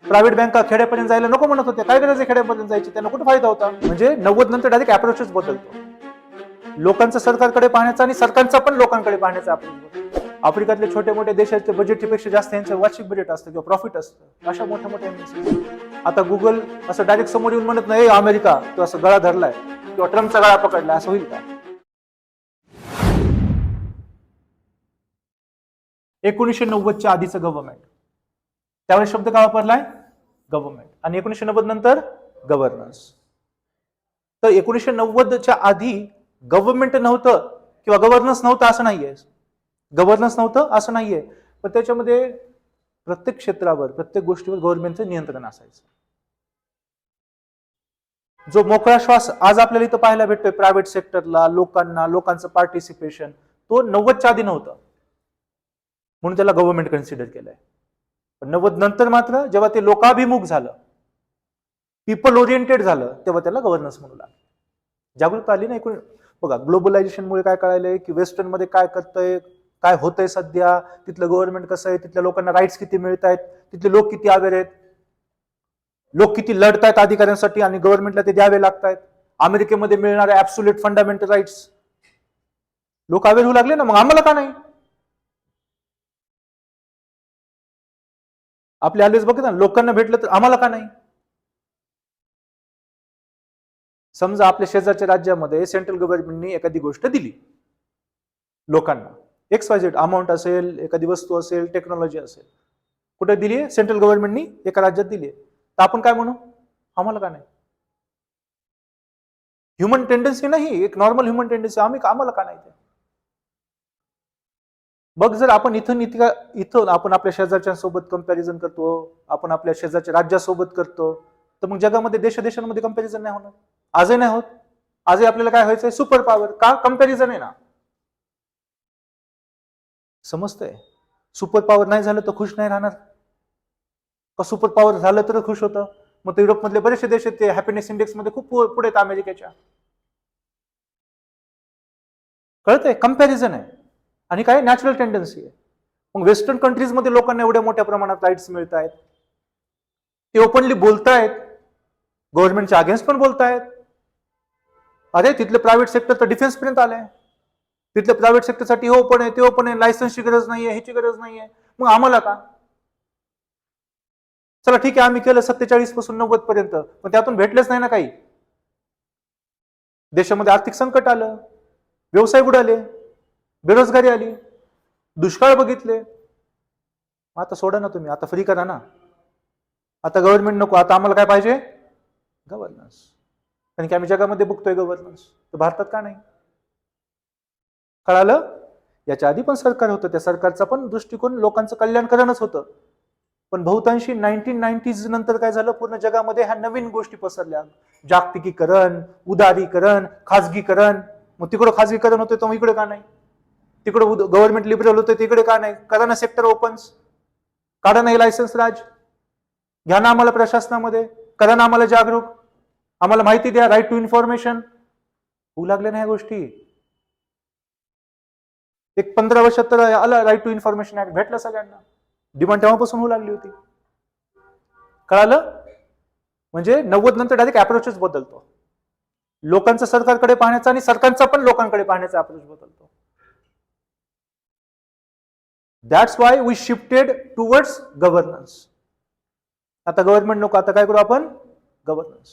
Private बँका खेड्यापर्यंत जायला नको म्हणत होते, काय गरज आहे खेड्यापर्यंत जायची, त्यांना कुठे फायदा होता. म्हणजे 90 नंतर डायरेक्ट अप्रोचच बदलतो. लोकांचं सरकारकडे पाहण्याचा आणि सरकारचा पण लोकांकडे पाहण्याचा अप्रोच. आफ्रिकातले छोटे मोठे देशाचे बजेटच्या पेक्षा जास्त यांचं वार्षिक बजेट असतं किंवा प्रॉफिट असतं. अशा मोठ्या मोठ्या आता गुगल असं डायरेक्ट समोर येऊन म्हणत नाही अमेरिका तो असं गळा धरलाय किंवा ट्रम्पचा गळा पकडला, असं होईल का? 1990च्या आधीचं गव्हर्नमेंट, त्यावेळेस शब्द काय वापरलाय? गव्हर्नमेंट. आणि 1990 नंतर गव्हर्नन्स. तर 1990च्या आधी गव्हर्नमेंट नव्हतं किंवा गव्हर्नन्स नव्हतं असं नाहीये. गव्हर्नन्स नव्हतं असं नाहीये, पण त्याच्यामध्ये प्रत्येक क्षेत्रावर प्रत्येक गोष्टीवर गव्हर्नमेंटचं नियंत्रण असायचं. जो मोकळा श्वास आज आपल्याला इथं पाहायला भेटतोय प्रायव्हेट सेक्टरला, लोकांचं पार्टिसिपेशन, तो 90च्या आधी नव्हतं, म्हणून त्याला गव्हर्नमेंट कन्सिडर केलंय. पण 90 नंतर मात्र जेव्हा ते लोकाभिमुख झालं, पीपल ओरिएंटेड झालं, तेव्हा त्याला गव्हर्नन्स म्हणू लागलं. जागरूकता आली नाही. बघा ग्लोबलायझेशनमुळे काय कळालंय की वेस्टर्न मध्ये काय करतंय, काय होतंय सध्या, तिथलं गव्हर्नमेंट कसं आहे, तिथल्या लोकांना राईट्स किती मिळत आहेत, तिथले लोक किती अवेअर आहेत, लोक किती लढतायत अधिकाऱ्यांसाठी आणि गव्हर्नमेंटला ते द्यावे लागतात. अमेरिकेमध्ये मिळणारे ऍब्सोल्यूट फंडामेंटल राईट्स लोक अवेअर होऊ लागले ना, मग आम्हाला का नाही? आपल्या आलेच बघा ना, लोकांना भेटलं तर आम्हाला का नाही? समजा आपल्या शेजारच्या राज्यामध्ये सेंट्रल गव्हर्नमेंटनी एखादी गोष्ट दिली लोकांना, XYZ अमाऊंट असेल, एखादी वस्तू असेल, टेक्नॉलॉजी असेल, कुठे दिली? सेंट्रल गव्हर्नमेंटनी एका राज्यात दिली, तर आपण काय म्हणू? आम्हाला का नाही? ह्युमन टेंडन्सी नाही, एक नॉर्मल ह्युमन टेंडन्सी, आम्हाला का नाही? बघ, जर आपण इथं आपण आपल्या शेजारच्या सोबत कंपॅरिझन करतो, आपण आपल्या शेजारच्या राज्यासोबत करतो, तर मग जगामध्ये देशांमध्ये कंपॅरिझन नाही होणार. आजही नाही होत. आजही आपल्याला काय व्हायचंय? Super power. का? कंपॅरिझन आहे ना. समजतंय? सुपर पॉवर नाही झालं तर खुश नाही राहणार का? सुपर पॉवर झालं तर खुश होतं. मग ते युरोपमधले बरेचसे देश आहेत ते हॅपीनेस इंडेक्स मध्ये खूप पुढे आहेत अमेरिकेच्या. कळतंय? कंपॅरिझन आहे आणि काय नॅचरल टेंडन्सी आहे. मग वेस्टर्न कंट्रीज मध्ये लोकांना एवढ्या मोठ्या प्रमाणात राईट्स मिळत आहेत, ते ओपनली बोलतायत, गव्हर्नमेंटच्या अगेन्स्ट पण बोलतायत. अरे तिथले प्रायव्हेट सेक्टर तर डिफेन्स पर्यंत आलंय. तिथल्या प्रायव्हेट सेक्टरसाठी हो पण आहे, ते पण आहे, लायसन्सची गरज नाहीये, ह्याची गरज नाहीये, मग आम्हाला का? चला ठीक आहे, आम्ही केलं 47 पासून 90 पर्यंत, पण त्यातून भेटलेच नाही ना काही. देशामध्ये आर्थिक संकट आलं, व्यवसाय बुडाले, बेरोजगारी आली, दुष्काळ बघितले. आता सोडा ना तुम्ही, आता फ्री करा ना. आता गव्हर्नमेंट नको, आता आम्हाला काय पाहिजे? गव्हर्नन्स. कारण की आम्ही जगामध्ये बघतोय गव्हर्नन्स, तर भारतात का नाही? कळालं? याच्या आधी पण सरकार होतं, त्या सरकारचा पण दृष्टिकोन लोकांचं कल्याण करणंच होतं. पण बहुतांशी 1990s नंतर काय झालं, पूर्ण जगामध्ये ह्या नवीन गोष्टी पसरल्या. जागतिकीकरण, उदारीकरण, खाजगीकरण. मग तिकडं खाजगीकरण होतं, तर इकडे का नाही? तिकडं गव्हर्नमेंट लिबरल होतं, तिकडे का नाही? करा ना सेक्टर ओपन्स, काढा नाही लायसन्स राज, घ्या ना आम्हाला प्रशासनामध्ये, करा ना आम्हाला जागरूक, आम्हाला माहिती द्या, राईट टू इन्फॉर्मेशन. होऊ लागल्या ना ह्या गोष्टी. एक 15 वर्षात तर आला राईट टू इन्फॉर्मेशन ऍक्ट, भेटला सगळ्यांना. डिमांड तेव्हापासून होऊ लागली होती. कळालं? म्हणजे 90 नंतर डायरेक्ट अप्रोचच बदलतो. लोकांचं सरकारकडे पाहण्याचा आणि सरकारचा पण लोकांकडे पाहण्याचा अप्रोच बदलतो. That's why we shifted towards governance. आता गव्हर्नमेंट नको, आता काय करू आपण? गव्हर्नन्स.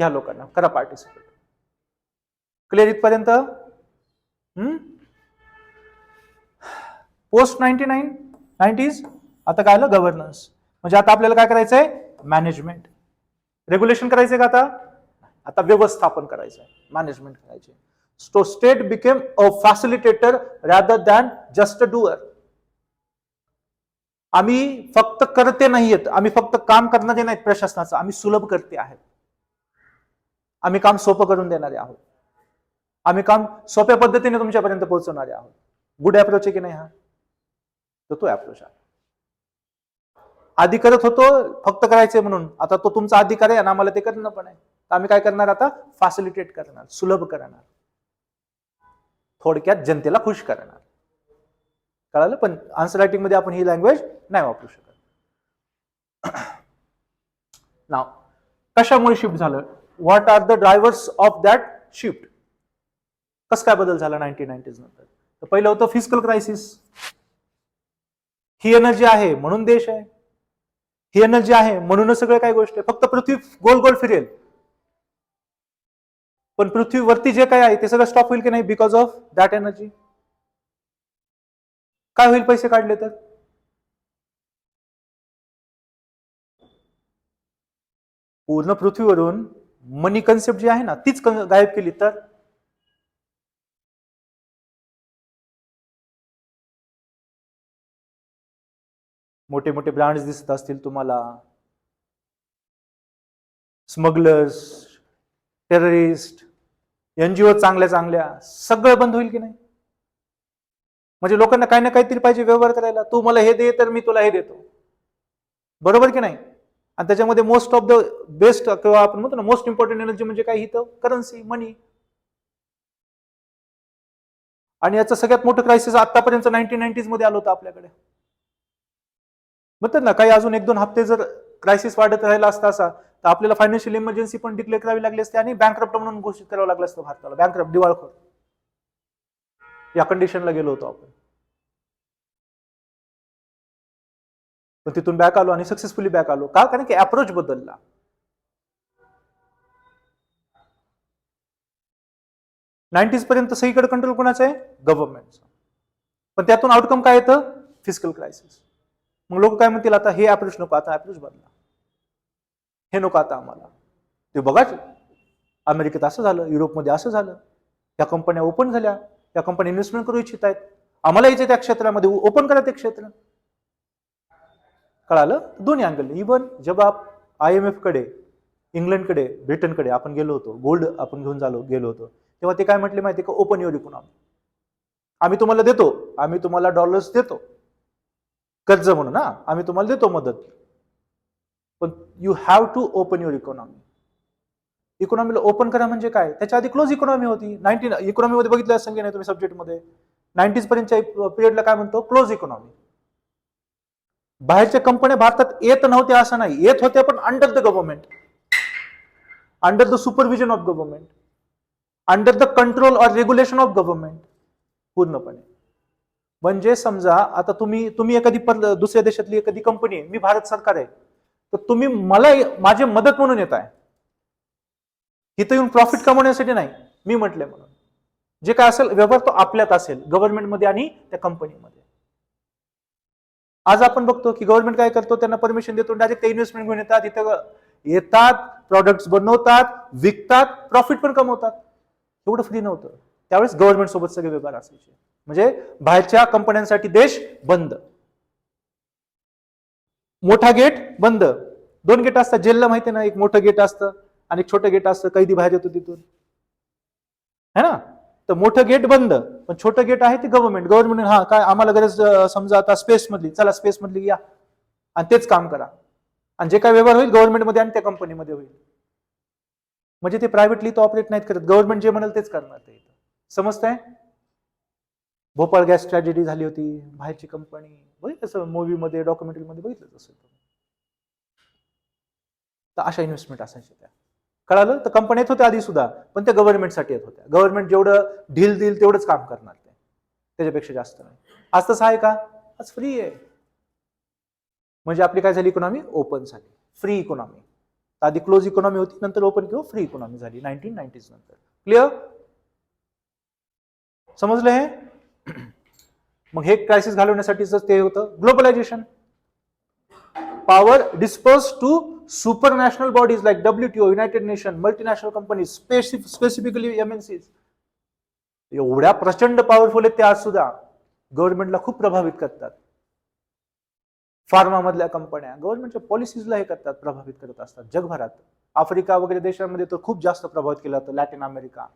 घ्या लोकांना, करा पार्टिसिपेट. क्लिअर इथपर्यंत? पोस्ट 90s आता काय आलं? गव्हर्नन्स. म्हणजे आता आपल्याला काय करायचंय? मॅनेजमेंट. रेग्युलेशन करायचंय का आता व्यवस्थापन करायचंय, मॅनेजमेंट करायचे. So state became a facilitator rather than just a doer. आम्ही फक्त करते नाहीयेत, आम्ही फक्त काम करणारे नाहीत प्रशासनाचं, आम्ही सुलभ करते आहेत. आम्ही काम सोपं करून देणारे आहोत. आम्ही काम सोप्या पद्धतीने तुमच्यापर्यंत पोहोचवणारे आहोत. गुड अप्रोच आहे की नाही हा? तर तो अप्रोच आहे. आधी करत होतो फक्त करायचंय म्हणून, आता तो तुमचा अधिकार आहे आणि आम्हाला ते करणं पण आहे. तर आम्ही काय करणार आता? फॅसिलिटेट करणार, सुलभ करणार, थोडक्यात जनतेला खुश करणार. कळालं? पण आन्सर रायटिंग मध्ये आपण ही लँग्वेज नाही वापरू शकत. नाव कशामुळे शिफ्ट झालं, what are the drivers of that shift, कसं काय बदल झाला 1990s नंतर. तर पहिलं होतं फिस्कल क्रायसिस. ही एनर्जी आहे म्हणून देश आहे, ही एनर्जी आहे म्हणूनच सगळं काही गोष्ट आहे. फक्त पृथ्वी गोल गोल फिरेल, पण पृथ्वीवरती जे काही आहे ते सगळं स्टॉप होईल की नाही बिकॉज ऑफ दॅट एनर्जी. काय होईल पैसे काढले तर, पूर्ण पृथ्वीवरून मनी कन्सेप्ट जी आहे ना तीच गायब केली तर मोठे मोठे ब्रँड्स दिसत असतील तुम्हाला, स्मगलर्स, टेररिस्ट, एनजीओ चांगल्या चांगल्या, सगळं बंद होईल की नाही. म्हणजे लोकांना काही ना काहीतरी पाहिजे व्यवहार करायला, तू मला हे दे तर मी तुला हे देतो, बरोबर की नाही. आणि त्याच्यामध्ये मोस्ट ऑफ द बेस्ट किंवा आपण म्हणतो ना मोस्ट इम्पॉर्टंट एनर्जी म्हणजे काय, ही तर करन्सी, मनी. आणि याचं सगळ्यात मोठं क्रायसिस आतापर्यंत 1990s मध्ये आलं होतं आपल्याकडे. म्हणतात ना काही अजून 1-2 हप्ते जर क्रायसिस वाढत राहिला असता असा तर आपल्याला फायनान्शियल इमर्जन्सी पण डिक्लेअर करावी लागली असते आणि बँकरप्ट म्हणून घोषित करावं लागलं असतं भारताला, बँकरप्ट, दिवाळखोर, या कंडिशनला गेलो होतो आपण. पण तिथून बॅक आलो आणि सक्सेसफुली बॅक आलो का, कारण की अप्रोच बदलला. नाईन्टीज पर्यंत सगळीकडे कंट्रोल कोणाचा आहे, गव्हर्नमेंटचा. पण त्यातून आउटकम काय येतं, फिस्कल क्रायसिस. मग लोक काय म्हणतील आता हे अप्रोच नको, आता अप्रोच बदला, हे नको आता आम्हाला. ते बघा अमेरिकेत असं झालं, युरोपमध्ये असं झालं, त्या कंपन्या ओपन झाल्या, त्या कंपन्या इन्व्हेस्टमेंट करू इच्छित आहेत, आम्हाला यायचे त्या क्षेत्रामध्ये, ओपन करा ते क्षेत्र. कळालं, दोन्ही अँगल. इव्हन जेव्हा IMF कडे, इंग्लंडकडे, ब्रिटनकडे आपण गेलो होतो, गोल्ड आपण घेऊन गेलो होतो, तेव्हा ते काय म्हटले माहिती का, ओपन युअर इकॉनॉमी, आम्ही तुम्हाला देतो, आम्ही तुम्हाला डॉलर्स देतो कर्ज म्हणून, आम्ही तुम्हाला देतो मदत, पण you have to open your economy. इकॉनॉमीला ओपन करा म्हणजे काय, त्याच्या आधी क्लोज इकॉनॉमी होती. इकॉनॉमी मध्ये बघितलं असं की नाही तुम्ही सब्जेक्टमध्ये, 90s पर्यंतच्या पिरियडला काय म्हणतो, क्लोज इकॉनॉमी. बाहेरच्या कंपन्या भारतात येत नव्हत्या असं नाही, येत होत्या पण under the government, under the supervision of government, under the control or regulation of government, पूर्णपणे. म्हणजे समजा आता तुम्ही एखादी दुसऱ्या देशातली एखादी कंपनी आहे, मी भारत सरकार आहे, तर तुम्ही मला माझी मदत म्हणून येत आहे, इथं येऊन प्रॉफिट कमवण्यासाठी नाही, मी म्हटले म्हणून. जे काय असेल व्यवहार तो आपल्यात असेल, गव्हर्नमेंटमध्ये आणि त्या कंपनीमध्ये. आज आपण बघतो की गव्हर्नमेंट काय करतो, त्यांना परमिशन देतो, डायरेक्ट ते इन्व्हेस्टमेंट घेऊन येतात, इथं येतात, प्रॉडक्ट्स बनवतात, विकतात, प्रॉफिट पण कमवतात. एवढं फ्री नव्हतं त्यावेळेस, गव्हर्नमेंट सोबत सगळे व्यवहार असायचे. म्हणजे बाहेरच्या कंपन्यांसाठी देश बंद, मोठा गेट बंद. 2 गेट असतात जेलला, माहिती ना, एक मोठं गेट असतं आणि एक छोटं गेट असतं, कैदी बाहेर येतो तिथून, है ना. तर मोठं गेट बंद, पण छोटं गेट आहे ते गव्हर्नमेंट हा काय आम्हाला गरज, समजा आता स्पेस मधली, चला स्पेस मधली या आणि तेच काम करा, आणि जे काय व्यवहार होईल गव्हर्नमेंटमध्ये आणि त्या कंपनीमध्ये होईल. म्हणजे ते प्रायव्हेटली तो ऑपरेट नाहीत करत, गव्हर्नमेंट जे म्हणाल तेच करणार ते. समजतंय. भोपाळ गॅस ट्रॅजेडी झाली होती, बाहेरची कंपनी, बघितलं मूवीमध्ये, डॉक्युमेंटरीमध्ये बघितलं असेल. तर अशा इन्व्हेस्टमेंट असायच्या त्या. कळालं. तर कंपन्या येत होत्या आधी सुद्धा, पण त्या गव्हर्नमेंटसाठी येत होत्या. गव्हर्नमेंट जेवढं ढील देईल तेवढंच काम करणार ते, त्याच्यापेक्षा जास्त नाही. आज तसं आहे का, आज फ्री आहे. म्हणजे आपली काय झाली, इकॉनॉमी ओपन झाली, फ्री इकॉनॉमी. आधी क्लोज इकॉनॉमी होती, नंतर ओपन किंवा फ्री इकॉनॉमी झाली 1990s नंतर. क्लिअर, समजलं हे. मग हे क्रायसिस घालवण्यासाठीच ते होतं globalisation. Power disperse to supranational bodies like WTO, united nation, multinational companies, specifically MNCs. एवढ्या प्रचंड पॉवरफुल आहेत ते आज सुद्धा, गव्हर्नमेंटला खूप प्रभावित करतात. फार्मा मधल्या कंपन्या गव्हर्नमेंटच्या पॉलिसीजला हे करतात, प्रभावित करत असतात जगभरात. आफ्रिका वगैरे देशांमध्ये तर खूप जास्त प्रभावित केलं जातं, लॅटिन अमेरिका,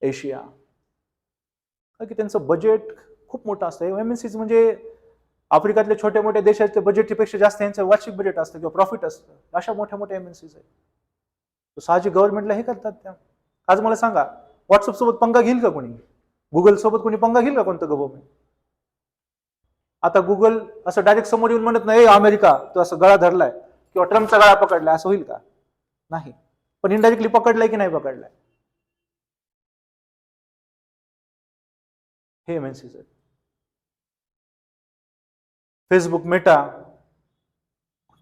एशिया, की त्यांचं बजेट खूप मोठं असतं. MNCs म्हणजे आफ्रिकातल्या छोट्या मोठ्या देशाच्या बजेटपेक्षा जास्त यांचं वार्षिक बजेट असतं किंवा प्रॉफिट असतं. अशा मोठ्या मोठ्या MNCs आहेत. साहजिक गव्हर्नमेंटला हे करतात त्या. आज मला सांगा, व्हॉट्सअप सोबत पंगा घेईल का कोणी, गुगल सोबत कोणी पंगा घेईल का कोणतं गव्हर्नमेंट. आता गुगल असं डायरेक्ट समोर येऊन म्हणत नाही अमेरिका तो असं गळा धरलाय किंवा ट्रम्पचा गळा पकडलाय असं होईल का? नाही. पण इनडायरेक्टली पकडलाय की नाही पकडलाय? हे एमएनसीज आहेत. फेसबुक, मेटा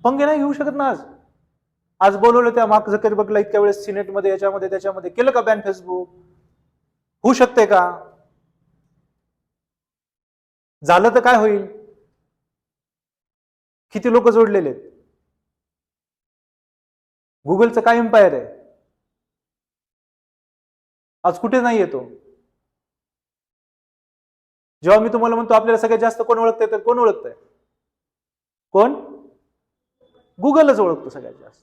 पंगे नाही घेऊ शकत ना. आज बोलवलं त्या मार्क झकरबर्गला इतक्या वेळेस सिनेटमध्ये, याच्यामध्ये त्याच्यामध्ये, केलं का बॅन फेसबुक? होऊ शकते का? झालं तर काय होईल? किती लोक जोडलेले आहेत? गुगलचं काय एम्पायर आहे? आज कुठे नाही येतो. जेव्हा मी तुम्हाला म्हणतो आपल्याला सगळ्यात जास्त कोण ओळखतंय, तर कोण ओळखतंय? कोण? गुगलच ओळखतो सगळ्यात जास्त.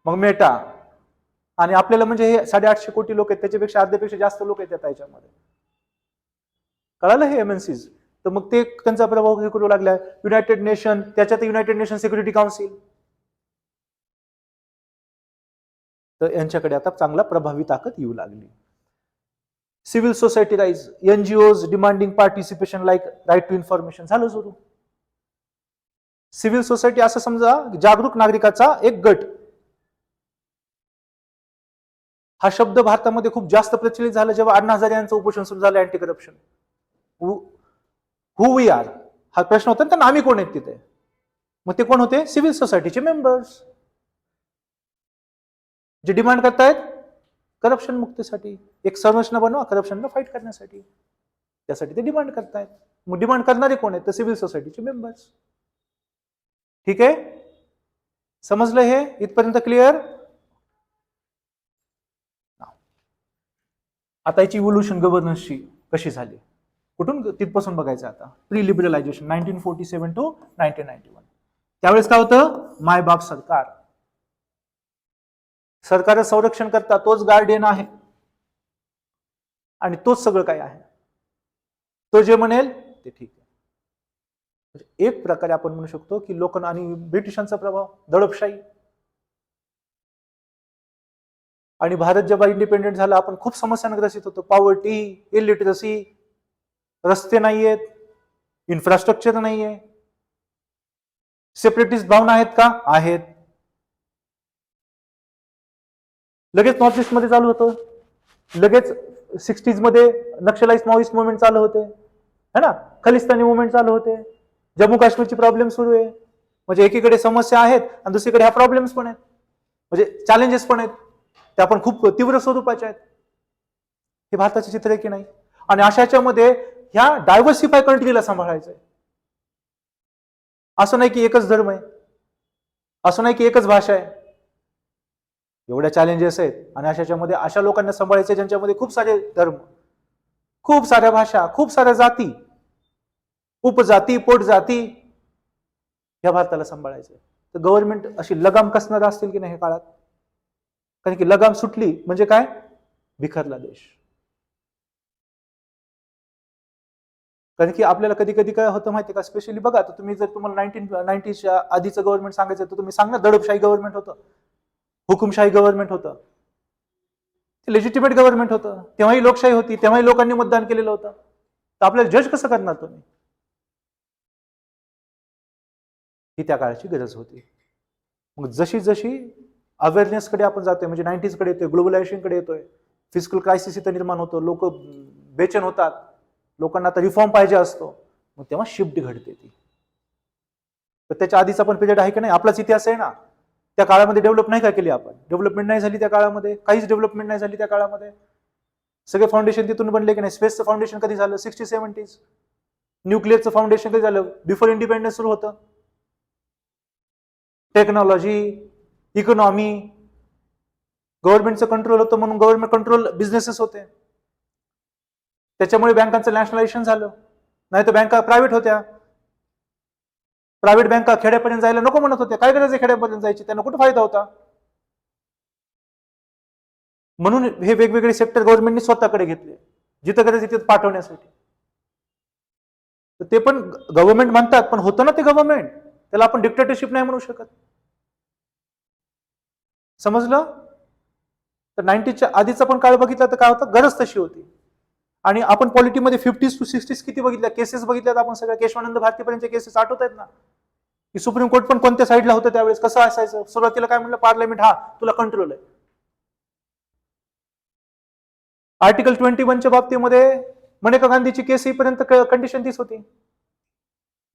मग मेटा, आणि आपल्याला म्हणजे हे 850 कोटी लोक आहेत, त्याच्यापेक्षा अर्ध्यापेक्षा जास्त लोक आहेत त्याच्यामध्ये. कळालं हे एमएनसीज? तर मग ते त्यांचा प्रभाव करू लागलाय. युनायटेड नेशन, त्याच्यात युनायटेड नेशन सिक्युरिटी काउन्सिल, तर यांच्याकडे आता चांगला प्रभावी ताकद येऊ लागली. Civil society rise, NGOs demanding participation like right to information, झालं सुरू. सिव्हिल सोसायटी असं समजा जागरूक नागरिकाचा एक गट. हा शब्द भारतामध्ये खूप जास्त प्रचलित झाला जेव्हा अण्णा हजारे यांचं उपोषण सुरू झालं anti corruption. Who we are हा प्रश्न होता, त्यांना आम्ही कोण आहेत तिथे? मग ते कोण होते? सिव्हिल सोसायटीचे मेंबर्स, जे डिमांड करतायत करप्शन मुक्तीसाठी, एक संरचना बनवा करप्शनला फाईट करण्यासाठी, त्यासाठी ते डिमांड करतायत. मग डिमांड करणारे कोण आहेत? तर सिव्हिल सोसायटीचे मेंबर्स. ठीक आहे, समजलं हे इथपर्यंत? क्लिअर? आता याची इव्होल्युशन गव्हर्नन्सची कशी झाली, कुठून तिथपासून बघायचं. आता प्री लिबरलायझेशन 1947 to 1991, त्यावेळेस काय होतं? माय बाप सरकार, सरकारचं संरक्षण करता, तोच गार्डियन आहे आणि तोच सगळं काय आहे. तो जे म्हणेल ते ठीक आहे. एक प्रकारे आपण म्हणू शकतो की लोकांना आणि ब्रिटिशांचा प्रभाव, दडपशाही. आणि भारत जेव्हा इंडिपेंडेंट झाला, आपण खूप समस्यांना ग्रसित होतो. पॉवर्टी, इलिटरसी, रस्ते नाहीयेत, इन्फ्रास्ट्रक्चर नाहीये. सेपरेटिस्ट भावना आहेत का? आहेत. लगेच नॉर्थ ईस्ट मध्ये चालू होतं, लगेच 60s मध्ये नक्षलाइस्ट माओइस्ट मुवमेंट चालू होते, है ना, खलिस्तानी मुवमेंट चालू होते, जम्मू काश्मीरची प्रॉब्लेम सुरू आहे. म्हणजे एकीकडे समस्या आहेत आणि दुसरीकडे ह्या प्रॉब्लेम्स पण आहेत, म्हणजे चॅलेंजेस पण आहेत, त्या पण खूप तीव्र स्वरूपाच्या आहेत. हे भारताचे चित्र आहे की नाही? आणि अशाच्यामध्ये ह्या डायव्हर्सिफाय कंट्रीला सांभाळायचंय. असं नाही की एकच धर्म आहे, असं नाही की एकच भाषा आहे, एवढ्या चॅलेंजेस आहेत. आणि अशाच्यामध्ये अशा लोकांना सांभाळायचे ज्यांच्यामध्ये खूप सारे धर्म, खूप साऱ्या भाषा, खूप साऱ्या जाती, उपजाती, पोटजाती, ह्या भारताला सांभाळायचे. तर गव्हर्नमेंट अशी लगाम कसणार असतील की नाही काळात? कारण की लगाम सुटली म्हणजे काय? बिखरला देश. कारण की आपल्याला कधी कधी काय होतं माहिती का? स्पेशली बघा, तर तुम्ही जर तुम्हाला 1990च्या आधीचं गव्हर्नमेंट सांगायचं तर तुम्ही सांगा दडपशाही गव्हर्नमेंट होतं, हुकुमशाही गव्हर्नमेंट होतं, लेजिटिमेट गव्हर्नमेंट होतं, तेव्हाही लोकशाही होती, तेव्हाही लोकांनी मतदान केलेलं होतं. तर आपल्याला जज कसं करणार तुम्ही? ही त्या काळाची गरज होती. मग जशी जशी अवेअरनेसकडे आपण जातोय, म्हणजे 90s कडे येतोय, ग्लोबलायझेशनकडे येतोय, फिजिकल क्रायसिस इथं निर्माण होतं, लोक बेचैन होतात, लोकांना आता रिफॉर्म पाहिजे असतो, मग तेव्हा शिफ्ट घडते ती. तर त्याच्या आधीचा पण पिरियड आहे की नाही? आपलाच इतिहास आहे ना. त्या काळामध्ये डेव्हलप नाही का केली आपण? डेव्हलपमेंट नाही झाली त्या काळामध्ये, काहीच डेव्हलपमेंट नाही झाली त्या काळामध्ये. सगळे फाउंडेशन तिथून बनले की नाही? स्पेसचं फाउंडेशन कधी झालं? 60-70s. न्यूक्लिअरचं फाउंडेशन कधी झालं? बिफोर इंडिपेंडन्स सुरू होतं. टेक्नॉलॉजी, इकॉनॉमी, गव्हर्नमेंटचं कंट्रोल होतं, म्हणून गव्हर्नमेंट कंट्रोल बिझनेसेस होते. त्याच्यामुळे बँकांचं नॅशनलायझेशन झालं. नाही तर बँका प्रायव्हेट होत्या. प्रायव्हेट बँका खेड्यापर्यंत जायला नको म्हणत होत्या. काय गरज आहे खेड्यापर्यंत जायची? त्यांना कुठे फायदा होता? म्हणून हे वेगवेगळे सेक्टर गव्हर्नमेंटने स्वतःकडे घेतले, जिथं गरज तिथे पाठवण्यासाठी. तर ते पण गव्हर्नमेंट म्हणतात, पण होतं ना ते गव्हर्नमेंट, त्याला आपण डिक्टेटरशिप नाही म्हणू शकत. समजलं? तर 90च्या आधीचा पण काळ बघितला तर काय होतं? गरज तशी होती. आणि आपण पॉलिटीमध्ये 50s to 60s किती बघितल्या केसेस बघितल्यात आपण सगळ्या. केशवानंद भारतीपर्यंतच्या केसेस आठवत आहेत ना? की सुप्रीम कोर्ट पण कोणत्या साईडला होतं त्यावेळेस, कसं असायचं? सुरुवातीला काय म्हणलं, पार्लमेंट हा तुला कंट्रोल आहे. आर्टिकल 21च्या बाबतीमध्ये मनेका गांधीची केस येईपर्यंत कंडिशन तीच होती.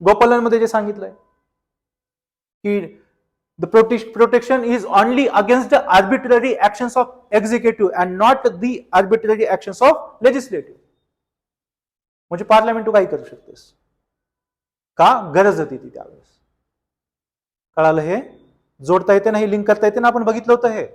गोपालनमध्ये जे सांगितलंय की the protection is only against the arbitrary actions of executive and not the arbitrary actions of legislative. म्हणजे पार्लमेंट तू काही करू शकतेस का, गरज होती ती त्यावेळेस. कळालं? हे जोडता येते ना, हे लिंक करता येते ना, आपण बघितलं होतं हे.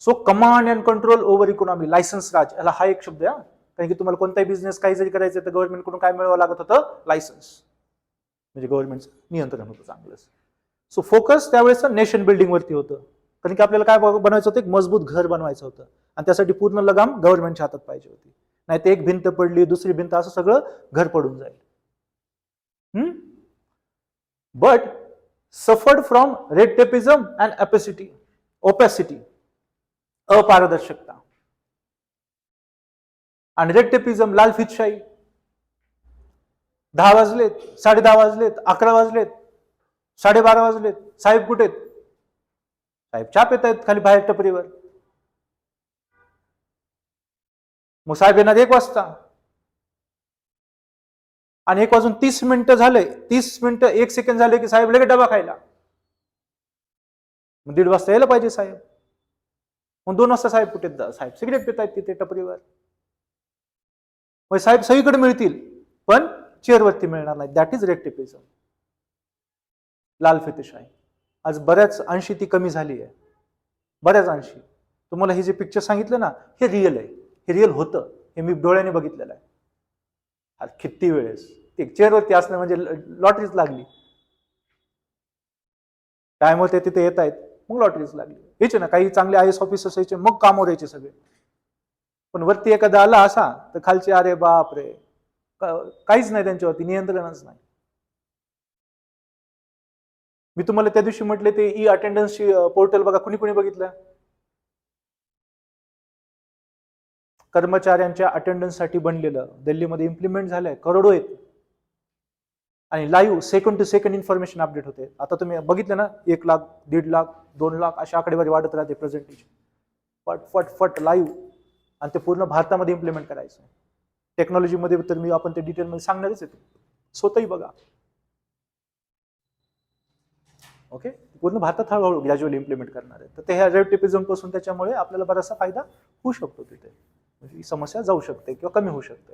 So command and control over economy, licence Raj, याला हा एक शब्द आहे. कारण की तुम्हाला कोणताही बिझनेस काही जरी करायचं तर गव्हर्नमेंट कडून काय मिळवावं लागत होतं, लायसन्स. म्हणजे गव्हर्नमेंटचं नियंत्रण होतं चांगलं. सो फोकस त्यावेळेस नेशन बिल्डिंग वरती होतं. कारण की आपल्याला काय बनवायचं होतं, एक मजबूत घर बनवायचं होतं आणि त्यासाठी पूर्ण लगाम गव्हर्नमेंटच्या हातात पाहिजे होती. नाही तर एक भिंत पडली, दुसरी भिंत, असं सगळं घर पडून जाईल. But suffered from red tapism and opacity, अपारदर्शकता. आणि रेड टेपिझम, लालफितशाही. 10 वाजलेत, 10:30 वाजलेत, 11 वाजलेत, 12:30 वाजलेत, साहेब कुठेत? साहेब चहा पित आहेत खाली बाहेर टपरीवर. मग साहेब येणार 1 वाजता आणि 1:30 झाले, 30 मिनिटं 1 सेकंड झाले की साहेब लगेच डबा खायला. मग 1:30 वाजता यायला पाहिजे साहेब. मग 2 वाजता साहेब कुठे? साहेब सिगरेट पित आहेत तिथे टपरीवर. मग साहेब सगळीकडे मिळतील पण चेअरवरती मिळणार नाही. दॅट इज रेड टेपिझम, लालफितशाही. आज बऱ्याच अंशी ती कमी झाली आहे, बऱ्याच अंशी. तुम्हाला हे जे पिक्चर सांगितलं ना, हे रिअल आहे, हे रिअल होतं, हे मी डोळ्याने बघितलेलं आहे. किती वेळेस ते चेअरवरती असणं म्हणजे लॉटरीच लागली. टाइमवर ते तिथे येत आहेत, मग लॉटरीच लागली. यायचे ना काही चांगले IAS ऑफिसर्स यायचे, मग कामावर यायचे सगळे. पण वरती एखादा आला असा तर खालचे अरे बाप रे, काहीच नाही त्यांच्यावरती, नियंत्रणच नाही. मी तुम्हाला त्या दिवशी म्हटले ते ई अटेंडन्सची पोर्टल बघा, कुणी कुणी बघितलं? कर्मचाऱ्यांच्या अटेंडन्ससाठी बनलेलं, दिल्लीमध्ये इम्प्लिमेंट झालंय, करोडो आहेत. आणि live second to second information update होते. आता तुम्ही बघितलं ना, 1 लाख, 1.5 लाख, 2 लाख अशा आकडेवारी वाढत राहते प्रेझेंटेशन. फट फट फट लाईव्ह. आणि ते पूर्ण भारतामध्ये इम्प्लिमेंट करायचं. टेक्नॉलॉजीमध्ये तर आपण ते डिटेलमध्ये सांगणारच आहे, स्वतःही बघा. ओके, पूर्ण भारतात हळूहळू ग्रॅज्युअली इम्प्लिमेंट करणार आहे. तर ते ह्या रेड टेपिझम पासून त्याच्यामुळे आपल्याला बराचसा फायदा होऊ शकतो तिथे. म्हणजे ही समस्या जाऊ शकते किंवा कमी होऊ शकते.